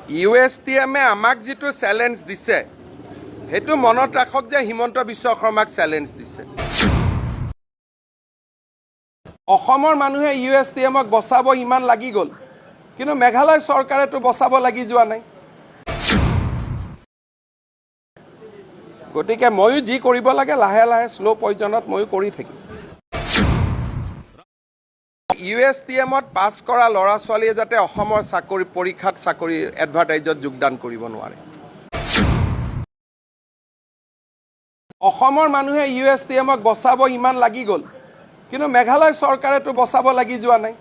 Ustm আমাক যেটো challenge দিছে হেতু মনত ৰাখক যে হিমন্ত বিশ্ব শৰ্মাক চ্যালেঞ্জ দিছে অসমৰ মানুহে Ustmক বচাব ইমান লাগি গল কিন্তু মেঘালয় চৰকাৰে তো বচাব লাগি যোৱা নাই গতিকে ময়ো যি কৰিব লাগে লাহে লাহে স্লো পয়জনত ময়ো কৰি থাকিম Ustmত পাছ কৰা লৰা ছোৱালীয়ে যাতে অসমৰ চাকৰি পৰীক্ষাত চাকৰি এডভাৰটাইজত যোগদান কৰিব নোৱাৰে অসমৰ মানুহে Ustmক বচাব ইমান লাগি গল কিন্তু মেঘালয় চৰকাৰে তো বচাব লাগি যোৱা নাই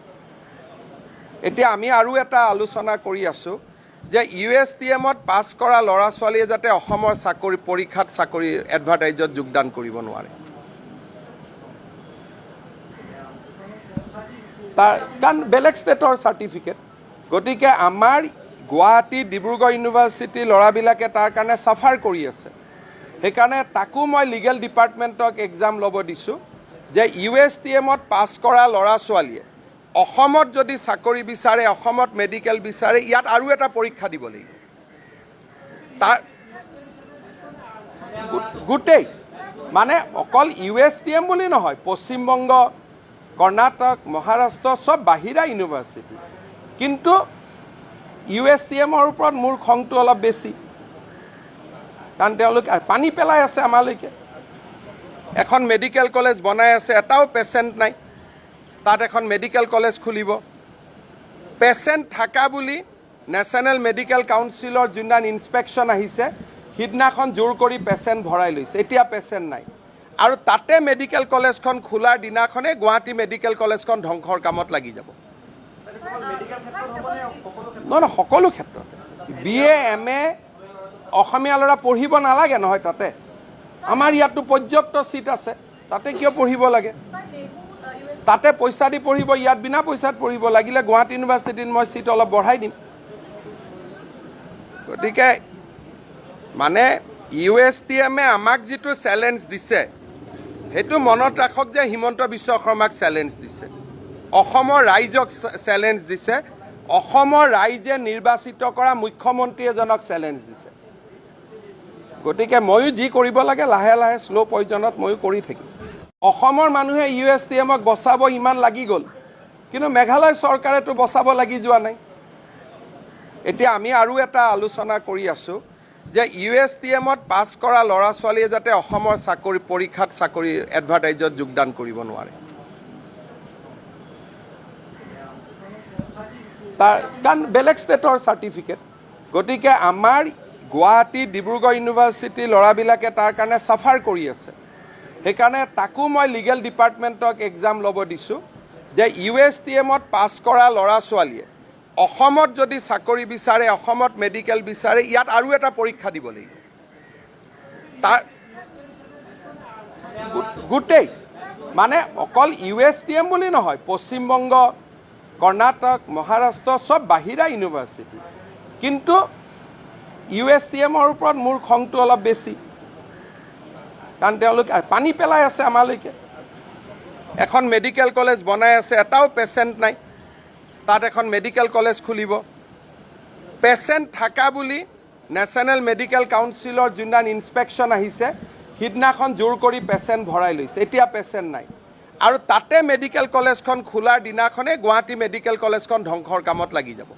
এতিয়া আমি আৰু এটা আলোচনা কৰি আছো যে Ustmত পাছ কৰা লৰা ছোৱালীয়ে যাতে অসমৰ চাকৰি পৰীক্ষাত চাকৰি এডভাৰটাইজত যোগদান কৰিব নোৱাৰে কাৰণ বেলেগ ষ্টেটৰ সাৰ্টিফিকেট গতিকে আমাৰ গুৱাহাটী ডিব্ৰুগড় ইউনিভাৰ্চিটি লৰাবিলাকে তাৰ কাৰণে সাফাৰ কৰি আছে সেইকাৰণে তাকো মই লিগেল ডিপাৰ্টমেণ্টক এক্সাম ল'ব দিছোঁ যে Ustmত পাছ কৰা লৰা ছোৱালীয়ে অসমত যদি চাকৰি বিচাৰে অসমত মেডিকেল বিচাৰে ইয়াত আৰু এটা পৰীক্ষা দিব লাগিব তাৰ গোটেই মানে অকল Ustm বুলি নহয় পশ্চিমবংগ কৰ্ণাটক মহাৰাষ্ট্ৰ সব বাহিৰা ইউনিভাৰ্চিটি কিন্তু Ustmৰ ওপৰত মোৰ খংটো অলপ বেছি কাৰণ তেওঁলোকে পানী পেলাই আছে আমালৈকে এখন মেডিকেল কলেজ বনাই আছে এটাও পেচেণ্ট নাই তাত এখন মেডিকেল কলেজ খুলিব পেচেণ্ট থাকা বুলি নেশ্যনেল মেডিকেল কাউন্সিলৰ যোনদিন ইনস্পেকশ্যন আহিছে সিদিনাখন জোৰ কৰি পেচেণ্ট ভৰাই লৈছে এতিয়া পেচেণ্ট নাই আৰু তাতে মেডিকেল কলেজখন খোলাৰ দিনাখনে গুৱাহাটী মেডিকেল কলেজখন ধ্বংসৰ কামত লাগি যাব নহয় সকলো ক্ষেত্ৰত BA MA অসমীয়া ল'ৰা পঢ়িব নালাগে নহয় তাতে আমাৰ ইয়াতো পৰ্যাপ্ত সিট আছে তাতে কিয় পঢ়িব লাগে তাতে পইচা দি পঢ়িব ইয়াত বিনা পইচাত পঢ়িব লাগিলে গুৱাহাটী ইউনিভাৰ্চিটিত মই সিট অলপ বঢ়াই দিম গতিকে মানে Ustm আমাক যেটো চ্যালেঞ্জ দিছে হেতু মনত ৰাখক যে হিমন্ত বিশ্ব শৰ্মাক চ্যালেঞ্জ দিছে অসমৰ ৰাইজক চ্যালেঞ্জ দিছে অসমৰ ৰাইজে নিৰ্বাচিত কৰা মুখ্যমন্ত্ৰী এজনক চ্যালেঞ্জ দিছে গতিকে ময়ো যি কৰিব লাগে লাহে লাহে স্লো পয়জনত ময়ো কৰি থাকিম অসমৰ মানুহে Ustmক বচাব ইমান লাগি গল কিন্তু মেঘালয় চৰকাৰে তো বচাব লাগি যোৱা নাই এতিয়া আমি আৰু এটা আলোচনা কৰি আছো যে Ustmত পাছ কৰা লৰা ছোৱালীয়ে যাতে অসমৰ চাকৰি পৰীক্ষাত চাকৰি এডভাৰটাইজত যোগদান কৰিব নোৱাৰে কাৰণ বেলেগ ষ্টেটৰ সাৰ্টিফিকেট গতিকে আমাৰ গুৱাহাটী ডিব্ৰুগড় ইউনিভাৰ্চিটি লৰাবিলাকে তাৰ কাৰণে সাফাৰ কৰি আছে সেইকাৰণে তাকো মই লিগেল ডিপাৰ্টমেণ্টক এক্সাম ল'ব দিছোঁ যে Ustmত পাছ কৰা লৰা ছোৱালীয়ে অসমত যদি চাকৰি বিচাৰে অসমত মেডিকেল বিচাৰে ইয়াত আৰু এটা পৰীক্ষা দিব লাগিব তাৰ গোটেই মানে অকল Ustm বুলি নহয় পশ্চিমবংগ কৰ্ণাটক মহাৰাষ্ট্ৰ সব বাহিৰা ইউনিভাৰ্চিটি কিন্তু Ustmৰ ওপৰত মোৰ খংটো অলপ বেছি কাৰণ তেওঁলোকে পানী পেলাই আছে আমালৈকে এখন মেডিকেল কলেজ বনাই আছে এটাও পেচেণ্ট নাই তাত এখন মেডিকেল কলেজ খুলিব পেচেণ্ট থাকা বুলি নেশ্যনেল মেডিকেল কাউন্সিলৰ যোনদিন ইনস্পেকশ্যন আহিছে সিদিনাখন জোৰ কৰি পেচেণ্ট ভৰাই লৈছে এতিয়া পেচেণ্ট নাই আৰু তাতে মেডিকেল কলেজখন খোলাৰ দিনাখনে গুৱাহাটী মেডিকেল কলেজখন ধ্বংসৰ কামত লাগি যাব